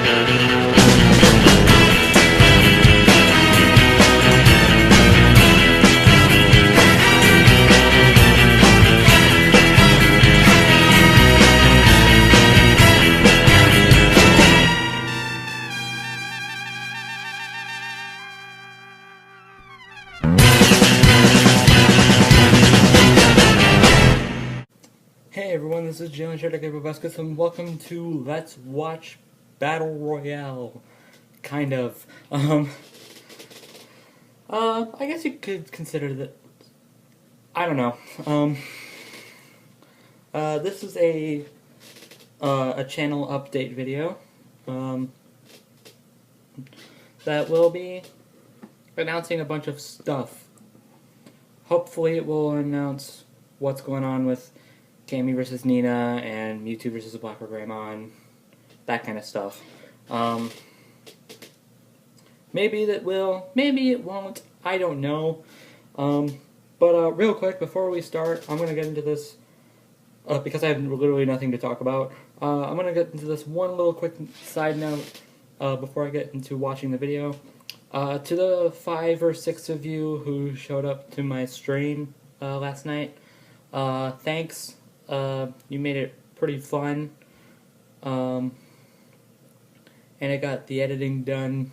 Hey everyone, this is Jalen Sherdek and welcome to Let's Watch Battle Royale. Kind of. I guess you could consider that. I don't know. This is a channel update video. That will be announcing a bunch of stuff. Hopefully it will announce what's going on with Cammy versus Nina and Mewtwo versus the Black Greymon, that kind of stuff. Maybe that will, maybe it won't, I don't know. But real quick, before we start, I'm going to get into this, because I have literally nothing to talk about. I'm going to get into this one little quick side note before I get into watching the video. To the 5 or 6 of you who showed up to my stream last night, thanks. You made it pretty fun, and it got the editing done.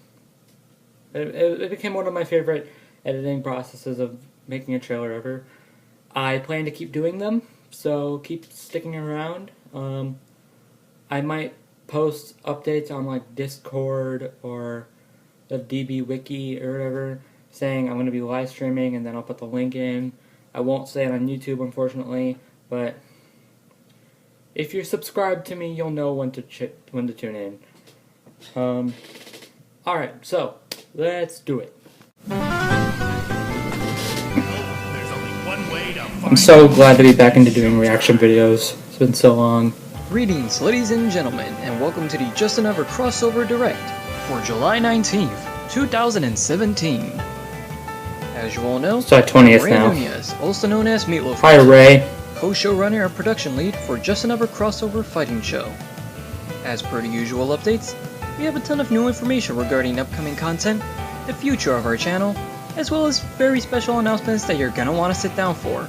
It became one of my favorite editing processes of making a trailer ever. I plan to keep doing them, so keep sticking around. I might post updates on like Discord or the DB Wiki or whatever, saying I'm going to be live streaming, and then I'll put the link in. I won't say it on YouTube, unfortunately, but if you're subscribed to me, you'll know when to tune in. Alright, so, let's do it. I'm so glad to be back into doing reaction videos. It's been so long. Greetings, ladies and gentlemen, and welcome to the Just Another Crossover Direct for July 19th, 2017. As you all know, it's our 20th Ray now. Nuñez, also known as Meatloaf, hi Ray, co-showrunner and production lead for Just Another Crossover Fighting Show. As per the usual updates, we have a ton of new information regarding upcoming content, the future of our channel, as well as very special announcements that you're gonna want to sit down for.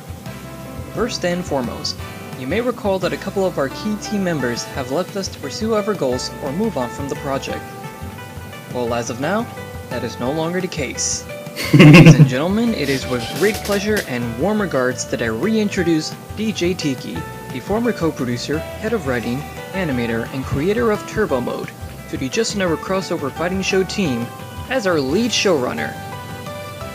First and foremost, you may recall that a couple of our key team members have left us to pursue other goals or move on from the project. Well, as of now, that is no longer the case. Ladies and gentlemen, it is with great pleasure and warm regards that I reintroduce DJ Tiki, the former co-producer, head of writing, animator, and creator of Turbo Mode, to the Just Another Crossover Fighting Show team as our lead showrunner.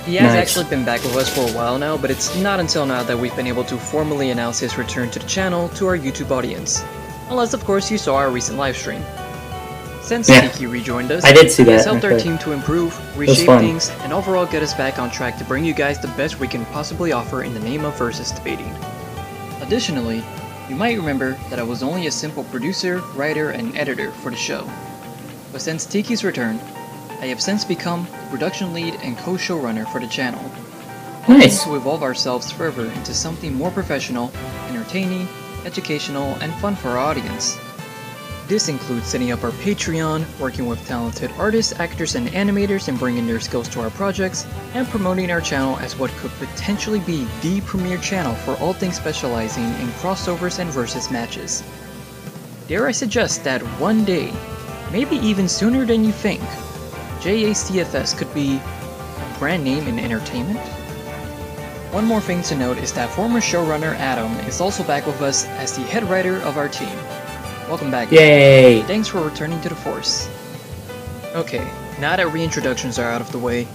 He has actually been back with us for a while now, but it's not until now that we've been able to formally announce his return to the channel to our YouTube audience. Unless, of course, you saw our recent livestream. Since Tiki rejoined us, I did see he has that. helped our team to improve, reshape things, and overall get us back on track to bring you guys the best we can possibly offer in the name of versus debating. Additionally, you might remember that I was only a simple producer, writer, and editor for the show. But since Tiki's return, I have since become the production lead and co-showrunner for the channel. Nice. To evolve ourselves further into something more professional, entertaining, educational, and fun for our audience. This includes setting up our Patreon, working with talented artists, actors, and animators in bringing their skills to our projects, and promoting our channel as what could potentially be the premier channel for all things specializing in crossovers and versus matches. Dare I suggest that one day, maybe even sooner than you think, JACFS could be a brand name in entertainment? One more thing to note is that former showrunner Adam is also back with us as the head writer of our team. Welcome back. Yay! Thanks for returning to the force. Okay, now that reintroductions are out of the way,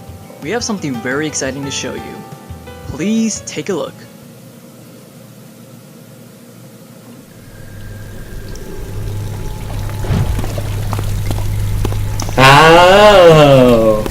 we have something very exciting to show you. Please take a look. Oh!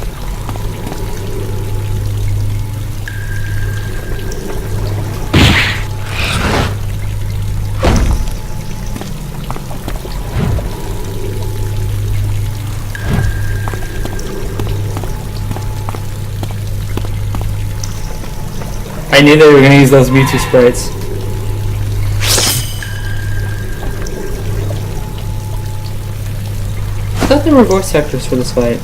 I knew they were going to use those Mewtwo sprites. What the there were voice actors for this fight.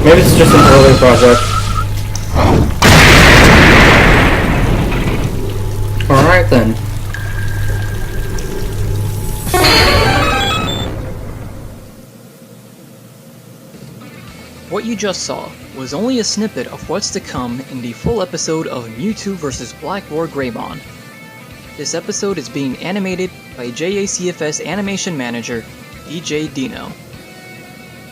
Maybe it's just an early project. Alright then. What you just saw was only a snippet of what's to come in the full episode of Mewtwo vs. Black War Greymon. This episode is being animated by JACFS animation manager DJ Dino.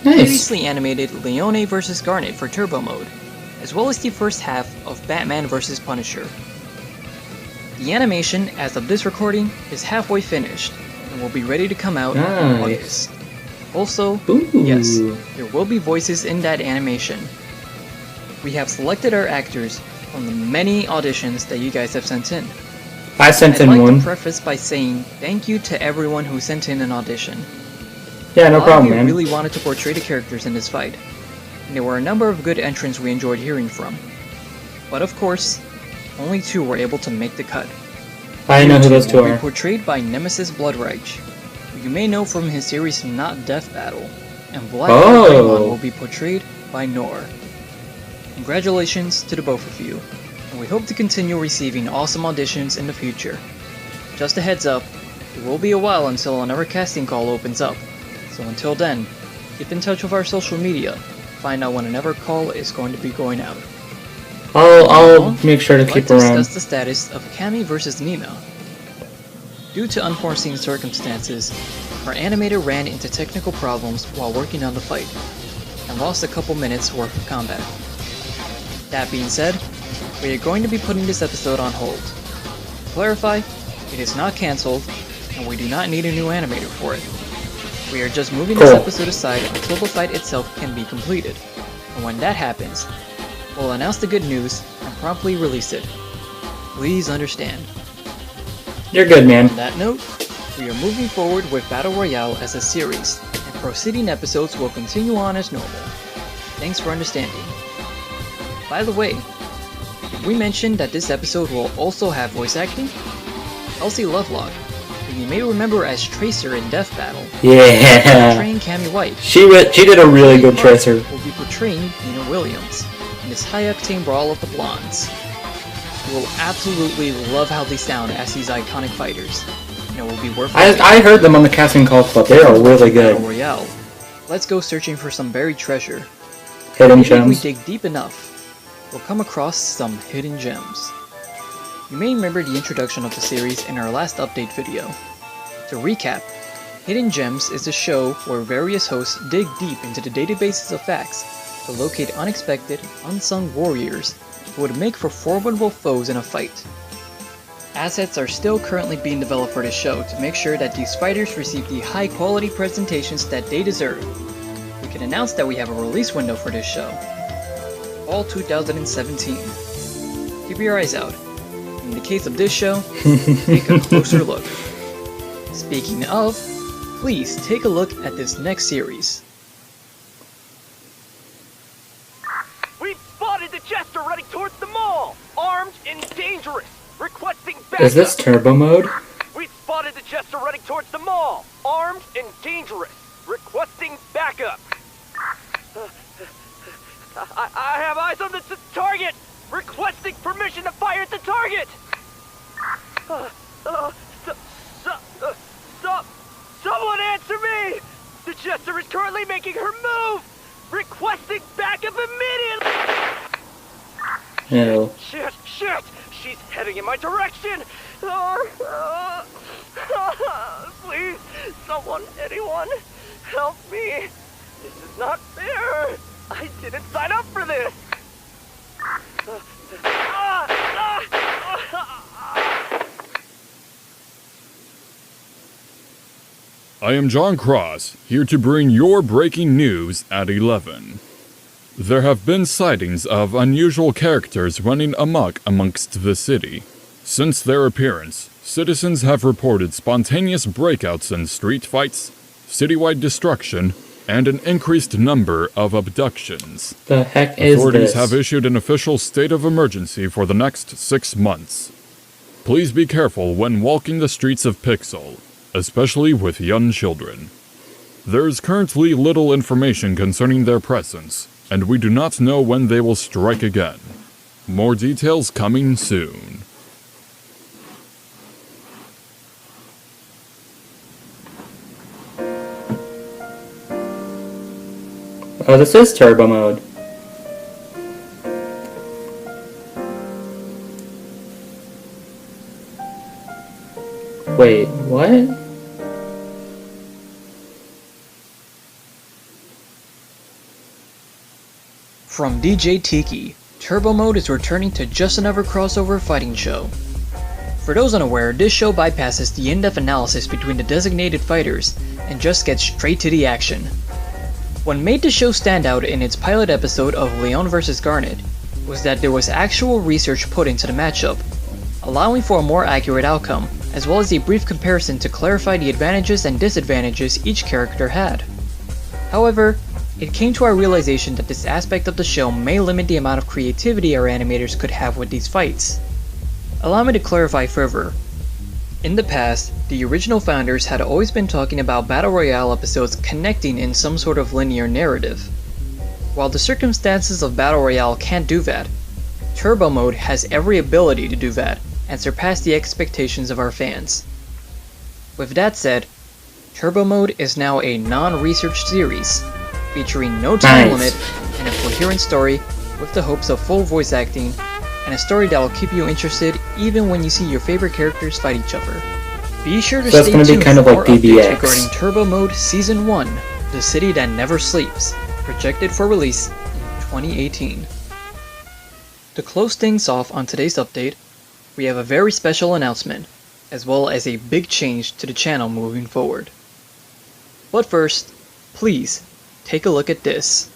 Nice. Previously animated Leone vs. Garnet for Turbo Mode, as well as the first half of Batman vs. Punisher. The animation, as of this recording, is halfway finished, and will be ready to come out in August. Also, yes, there will be voices in that animation. We have selected our actors from the many auditions that you guys have sent in. I sent in I'd like one. to preface by saying thank you to everyone who sent in an audition. Yeah, no problem, man. man. Really wanted to portray the characters in this fight, and there were a number of good entrants we enjoyed hearing from. But of course, only 2 were able to make the cut. I know who those 2 will be are. portrayed by Nemesis Bloodreich, who you may know from his series Not Death Battle, and Black Greymon will be portrayed by Nor. Congratulations to the both of you, and we hope to continue receiving awesome auditions in the future. Just a heads up, it will be a while until another casting call opens up, so until then, keep in touch with our social media, find out when another call is going to be going out. I'll make sure to keep around. Let's discuss the status of Cammy vs. Nina. Due to unforeseen circumstances, our animator ran into technical problems while working on the fight, and lost a couple minutes worth of combat. That being said, we are going to be putting this episode on hold. To clarify, it is not cancelled, and we do not need a new animator for it. We are just moving this episode aside until the fight itself can be completed, and when that happens, we'll announce the good news and promptly release it. Please understand. You're good, man. On that note, we are moving forward with Battle Royale as a series, and proceeding episodes will continue on as normal. Thanks for understanding. By the way, did we mention that this episode will also have voice acting? Elsie Lovelock, who you may remember as Tracer in Death Battle, Yeah. portraying Cammy White. She did a really good Tracer. Will be portraying Nina Williams in this high-octane brawl of the blondes. You will absolutely love how they sound as these iconic fighters, and it will be worth it. I heard them on the casting call club. They are really good. Battle Royale. Let's go searching for some buried treasure. Hidden Maybe if we gems. dig deep enough, we'll come across some hidden gems. You may remember the introduction of the series in our last update video. To recap, Hidden Gems is a show where various hosts dig deep into the databases of facts to locate unexpected, unsung warriors who would make for formidable foes in a fight. Assets are still currently being developed for this show to make sure that these fighters receive the high-quality presentations that they deserve. We can announce that we have a release window for this show. Fall 2017. Keep your eyes out. In the case of this show, take a closer look. Speaking of, please take a look at this next series. We've spotted the Jester running towards the mall, armed and dangerous, requesting backup. Is this turbo mode? We've spotted the Jester running towards the mall, armed and dangerous, requesting backup. I have eyes on the target, requesting permission to fire at the target. Someone answer me! The Jester is currently making her move, requesting backup immediately. No. Shit! She's heading in my direction! Please, someone, anyone, help me! This is not fair! I didn't sign up for this! I am John Cross, here to bring your breaking news at 11. There have been sightings of unusual characters running amok amongst the city. Since their appearance, citizens have reported spontaneous breakouts and street fights, citywide destruction, and an increased number of abductions. The heck is Authorities this? have issued an official state of emergency for the next 6 months. Please be careful when walking the streets of Pixel, especially with young children. There is currently little information concerning their presence, and we do not know when they will strike again. More details coming soon. Oh, this is turbo mode. Wait, what? From DJ Tiki, Turbo Mode is returning to Just Another Crossover Fighting Show. For those unaware, this show bypasses the in-depth analysis between the designated fighters and just gets straight to the action. What made the show stand out in its pilot episode of Leon vs Garnet was that there was actual research put into the matchup, allowing for a more accurate outcome, as well as a brief comparison to clarify the advantages and disadvantages each character had. However, it came to our realization that this aspect of the show may limit the amount of creativity our animators could have with these fights. Allow me to clarify further. In the past, the original founders had always been talking about Battle Royale episodes connecting in some sort of linear narrative. While the circumstances of Battle Royale can't do that, Turbo Mode has every ability to do that and surpass the expectations of our fans. With that said, Turbo Mode is now a non-research series, featuring no time limit and a coherent story with the hopes of full voice acting and a story that will keep you interested even when you see your favorite characters fight each other. Be sure to stay tuned for more updates regarding Turbo Mode Season 1, The City That Never Sleeps, projected for release in 2018. To close things off on today's update, we have a very special announcement, as well as a big change to the channel moving forward. But first, please, take a look at this.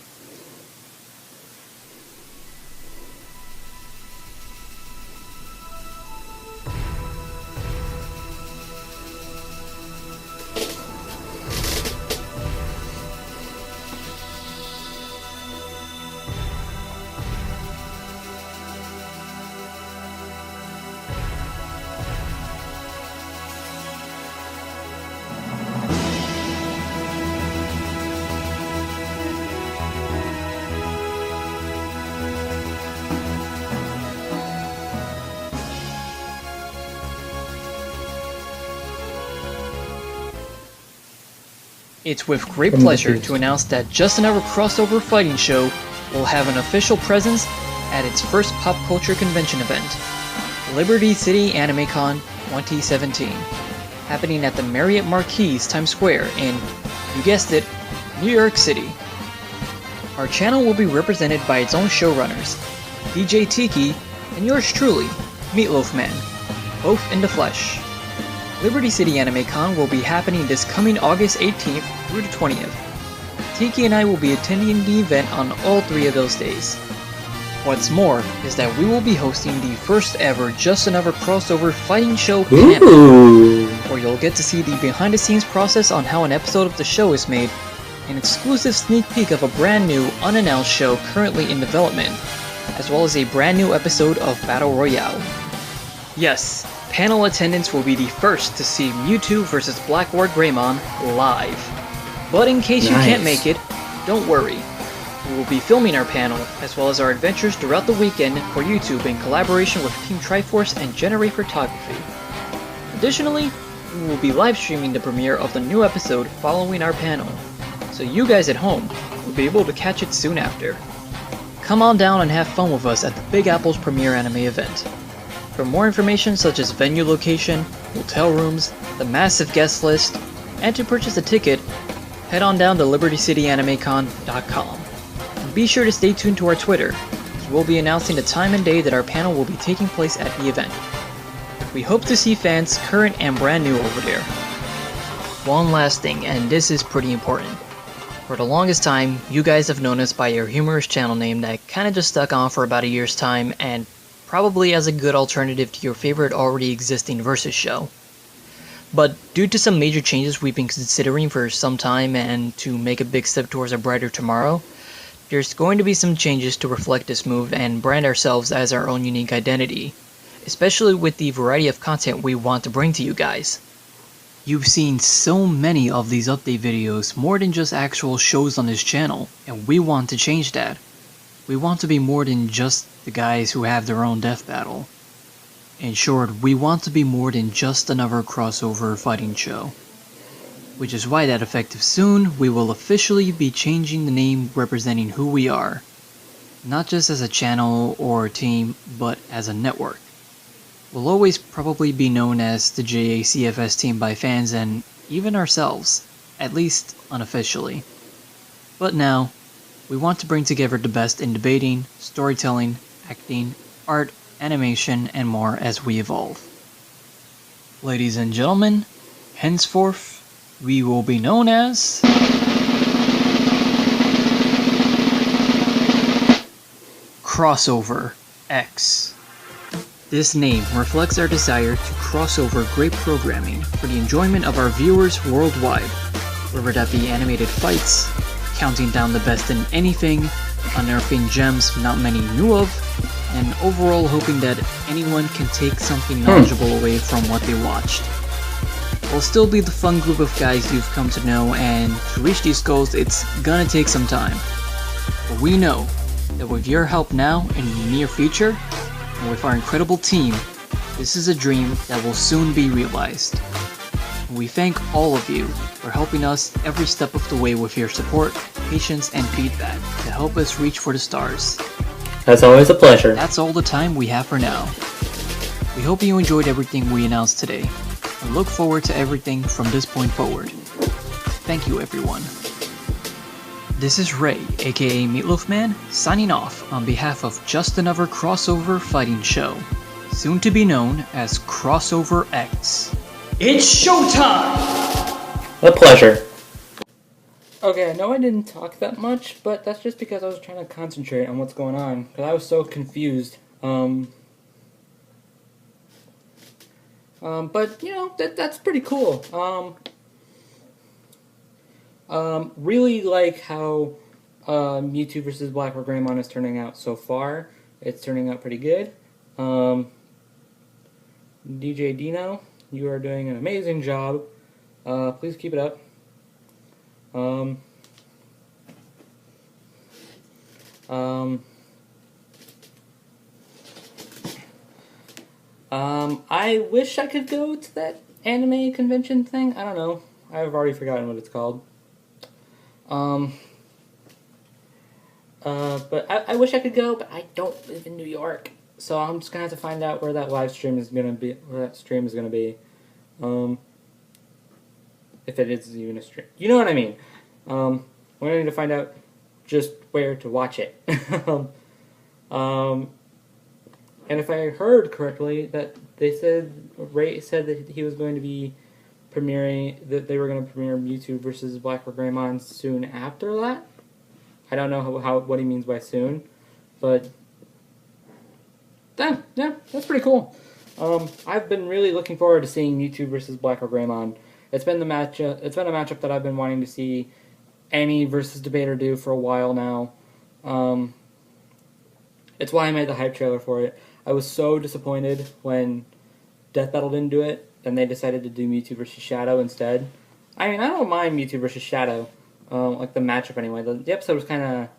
It's with great pleasure to announce that Just Another Crossover Fighting Show will have an official presence at its first pop culture convention event, Liberty City AnimeCon 2017, happening at the Marriott Marquis Times Square in, you guessed it, New York City. Our channel will be represented by its own showrunners, DJ Tiki and yours truly, Meatloaf Man, both in the flesh. Liberty City AnimeCon will be happening this coming August 18th through the 20th. Tiki and I will be attending the event on all 3 of those days. What's more is that we will be hosting the first ever Just Another Crossover Fighting Show panel, where you'll get to see the behind the scenes process on how an episode of the show is made, an exclusive sneak peek of a brand new unannounced show currently in development, as well as a brand new episode of Battle Royale. Yes, panel attendance will be the first to see Mewtwo vs Blackguard Greymon live. But in case you can't make it, don't worry. We will be filming our panel, as well as our adventures throughout the weekend for YouTube in collaboration with Team Triforce and Generate Photography. Additionally, we will be live streaming the premiere of the new episode following our panel, so you guys at home will be able to catch it soon after. Come on down and have fun with us at the Big Apple's premiere anime event. For more information such as venue location, hotel rooms, the massive guest list, and to purchase a ticket, head on down to libertycityAnimeCon.com. And be sure to stay tuned to our Twitter, as we'll be announcing the time and day that our panel will be taking place at the event. We hope to see fans current and brand new over there. One last thing, and this is pretty important. For the longest time, you guys have known us by our humorous channel name that kinda just stuck on for about a year's time, and probably as a good alternative to your favorite already existing Versus show. But due to some major changes we've been considering for some time and to make a big step towards a brighter tomorrow, there's going to be some changes to reflect this move and brand ourselves as our own unique identity. especially with the variety of content we want to bring to you guys. You've seen so many of these update videos, more than just actual shows on this channel, and we want to change that. We want to be more than just the guys who have their own death battle. In short, we want to be more than just another crossover fighting show. Which is why that effective soon, we will officially be changing the name representing who we are. Not just as a channel or a team, but as a network. We'll always probably be known as the JACFS team by fans and even ourselves, at least unofficially. But now, we want to bring together the best in debating, storytelling, acting, art, animation, and more as we evolve. Ladies and gentlemen, henceforth, we will be known as... Crossover X. This name reflects our desire to cross over great programming for the enjoyment of our viewers worldwide, whether that be animated fights, counting down the best in anything, unearthing gems not many knew of, and overall hoping that anyone can take something knowledgeable away from what they watched. We'll still be the fun group of guys you've come to know, and to reach these goals it's gonna take some time. But we know that with your help now and in the near future, and with our incredible team, this is a dream that will soon be realized. And we thank all of you for helping us every step of the way with your support, patience, and feedback to help us reach for the stars. As always, a pleasure. That's all the time we have for now. We hope you enjoyed everything we announced today, and look forward to everything from this point forward. Thank you, everyone. This is Ray, aka Meatloaf Man, signing off on behalf of just another crossover fighting show, soon to be known as Crossover X. It's showtime! A pleasure. Okay, I know I didn't talk that much, but that's just because I was trying to concentrate on what's going on, because I was so confused. But, you know, that's pretty cool. Really like how Mewtwo vs. Black Greymon is turning out so far. It's turning out pretty good. DJ Dino, you are doing an amazing job. Please keep it up. I wish I could go to that anime convention thing. I don't know. I've already forgotten what it's called. But I wish I could go, but I don't live in New York, so I'm just gonna have to find out where that live stream is gonna be. If it is even a stream, you know what I mean. We're gonna need to find out just where to watch it. And if I heard correctly, that Ray said that he was going to be that they were going to premiere Mewtwo vs. Black Greymon soon after that. I don't know what he means by soon, but yeah, that's pretty cool. I've been really looking forward to seeing Mewtwo vs. Black Greymon. It's been a matchup that I've been wanting to see any versus debater do for a while now. It's why I made the hype trailer for it. I was so disappointed when Death Battle didn't do it, and they decided to do Mewtwo vs. Shadow instead. I mean, I don't mind Mewtwo vs. Shadow, like the matchup anyway. The episode was kind of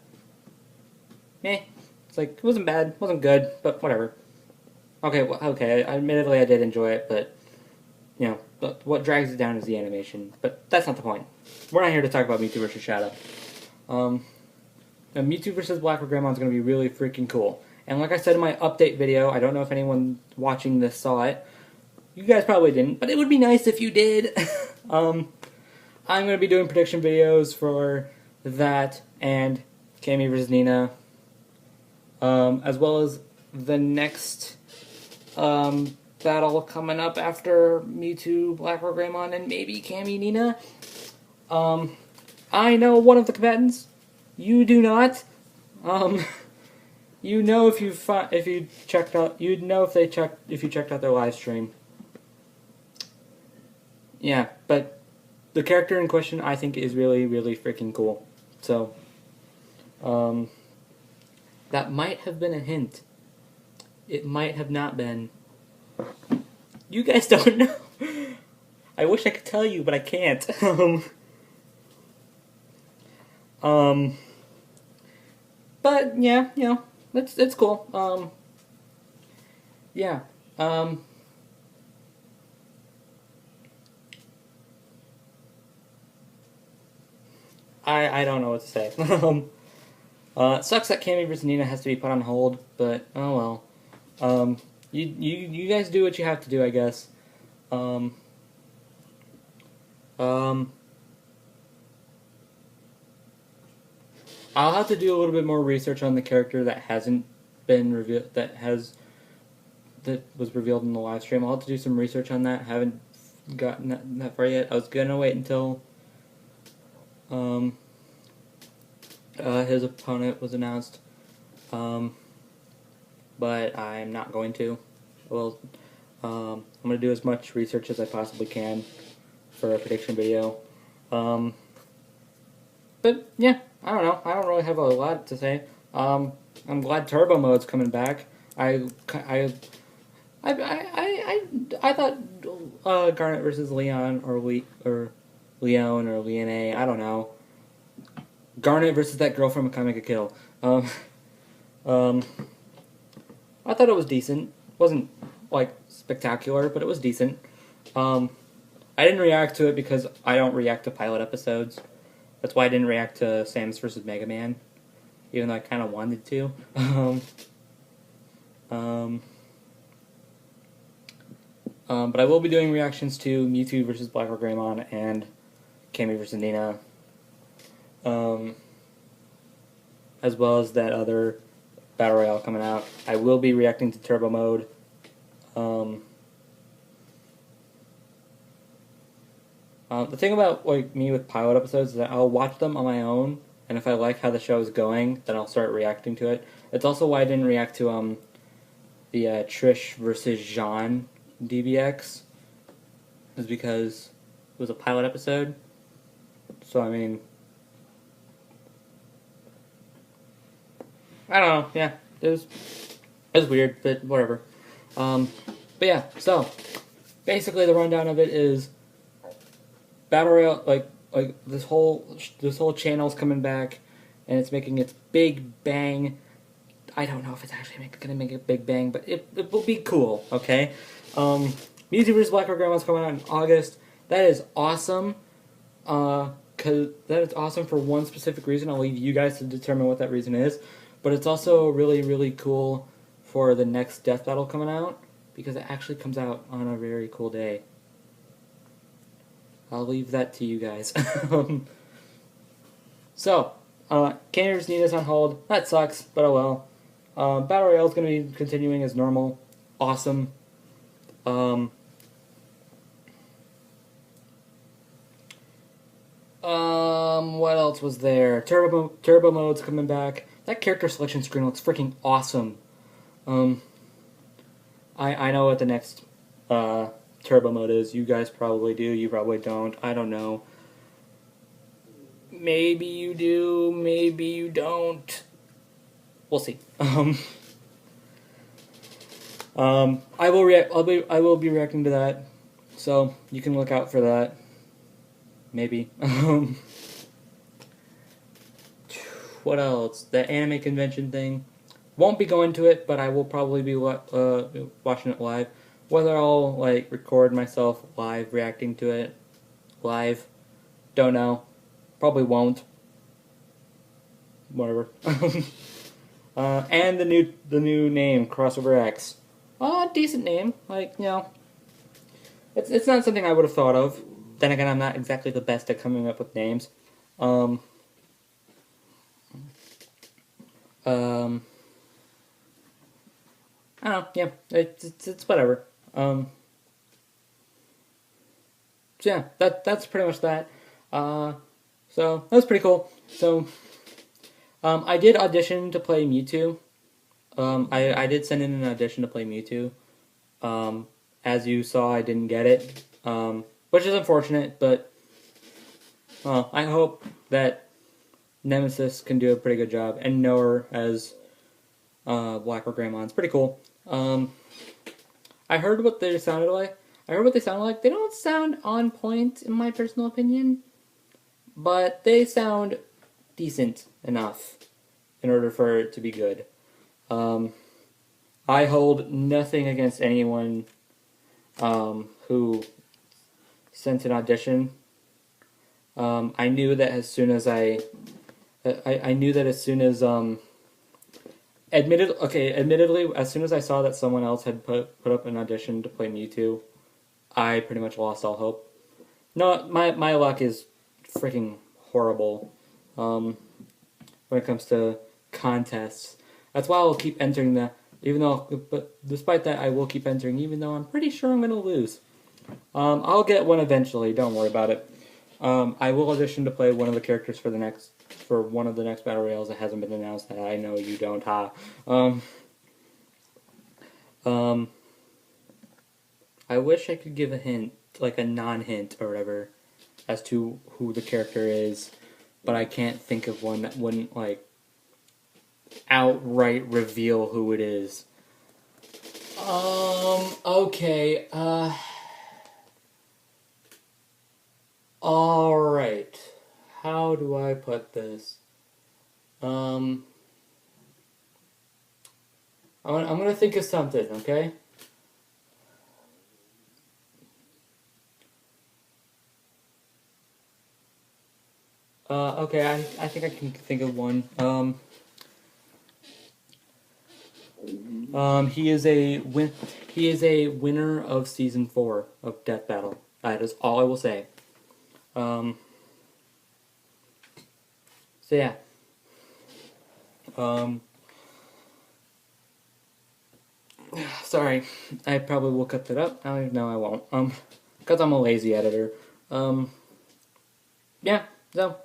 meh. It's like, it wasn't bad, wasn't good, but whatever. Okay, admittedly I did enjoy it, but, you know, what drags it down is the animation. But that's not the point. We're not here to talk about Mewtwo vs. Shadow. Mewtwo vs. Black Greymon is going to be really freaking cool. And like I said in my update video, I don't know if anyone watching this saw it. You guys probably didn't, but it would be nice if you did. I'm going to be doing prediction videos for that and Cammy vs. Nina, as well as the next battle coming up after Mewtwo, Black Greymon, and maybe Cammy Nina. I know one of the combatants. You do not. You know if you checked out. You'd know if you checked out their live stream. Yeah, but the character in question I think is really, really freaking cool. So, that might have been a hint. It might have not been. You guys don't know. I wish I could tell you, but I can't. But yeah, you know, it's cool. Yeah. I don't know what to say. It sucks that Cammy vs. Nina has to be put on hold, but oh well. You guys do what you have to do, I guess. I'll have to do a little bit more research on the character that hasn't been revealed, that was revealed in the live stream. I'll have to do some research on that. Haven't gotten that far yet. I was gonna wait until his opponent was announced, but I'm not going to. Well, I'm gonna do as much research as I possibly can for a prediction video. But yeah, I don't know. I don't really have a lot to say. I'm glad Turbo Mode's coming back. I thought Garnet versus Leon or Leon or Leon. I don't know. Garnet versus that girl from Akame ga Kill. I thought it was decent. Wasn't like spectacular, but it was decent. I didn't react to it because I don't react to pilot episodes. That's why I didn't react to Samus vs. Mega Man, even though I kind of wanted to. But I will be doing reactions to Mewtwo vs. Black or Greymon and Cammy vs. Nina, as well as that other Battle Royale coming out. I will be reacting to Turbo Mode. The thing about like me with pilot episodes is that I'll watch them on my own, and if I like how the show is going, then I'll start reacting to it. It's also why I didn't react to the Trish versus Jean DBX, is because it was a pilot episode. So I mean, I don't know. Yeah, it was weird, but whatever. But yeah, so basically the rundown of it is Battle Royale, like this whole channel's coming back, and it's making its big bang. I don't know if it's actually going to make a big bang, but it will be cool. Okay, Mewtwo vs. Black or Grandma's coming out in August. That is awesome. Cause that is awesome for one specific reason. I'll leave you guys to determine what that reason is. But it's also really, really cool for the next Death Battle coming out, because it actually comes out on a very cool day. I'll leave that to you guys. So, Cammy vs. Nina's on hold. That sucks, but oh well. Battle Royale is going to be continuing as normal. Awesome. What else was there? Turbo Mode's coming back. That character selection screen looks freaking awesome. I know what the next Turbo Mode is. You guys probably do. You probably don't. I don't know. Maybe you do. Maybe you don't. We'll see. I will be reacting to that, so you can look out for that. Maybe. What else? The anime convention thing. Won't be going to it, but I will probably be watching it live. Whether I'll like record myself live reacting to it live, don't know. Probably won't. Whatever. And the new name, Crossover X. Decent name. Like, you know, it's not something I would have thought of. Then again, I'm not exactly the best at coming up with names. I don't know. Yeah, it's whatever. So yeah, that's pretty much that. So that was pretty cool. So I did audition to play Mewtwo. I did send in an audition to play Mewtwo. As you saw, I didn't get it, which is unfortunate. But I hope that Nemesis can do a pretty good job, and Noah as Black or Greymon. It's pretty cool. I heard what they sounded like. They don't sound on point, in my personal opinion, but they sound decent enough in order for it to be good. I hold nothing against anyone who sent an audition. I knew that as soon as admittedly, as soon as I saw that someone else had put up an audition to play Mewtwo, I pretty much lost all hope. No, my luck is freaking horrible when it comes to contests. That's why I'll keep entering but despite that, I will keep entering, even though I'm pretty sure I'm going to lose. I'll get one eventually, don't worry about it. I will audition to play one of the characters for one of the next battle royales that hasn't been announced. That I know you don't, I wish I could give a hint, like a non-hint or whatever, as to who the character is, but I can't think of one that wouldn't, like, outright reveal who it is. Okay, alright. How do I put this? I'm gonna think of something, okay? Okay, I think I can think of one. He is a winner of season 4 of Death Battle. That is all I will say. So yeah. Sorry, I probably will cut that up. No, I won't. Because I'm a lazy editor. Yeah, so,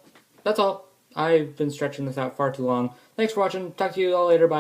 that's all. I've been stretching this out far too long. Thanks for watching. Talk to you all later. Bye.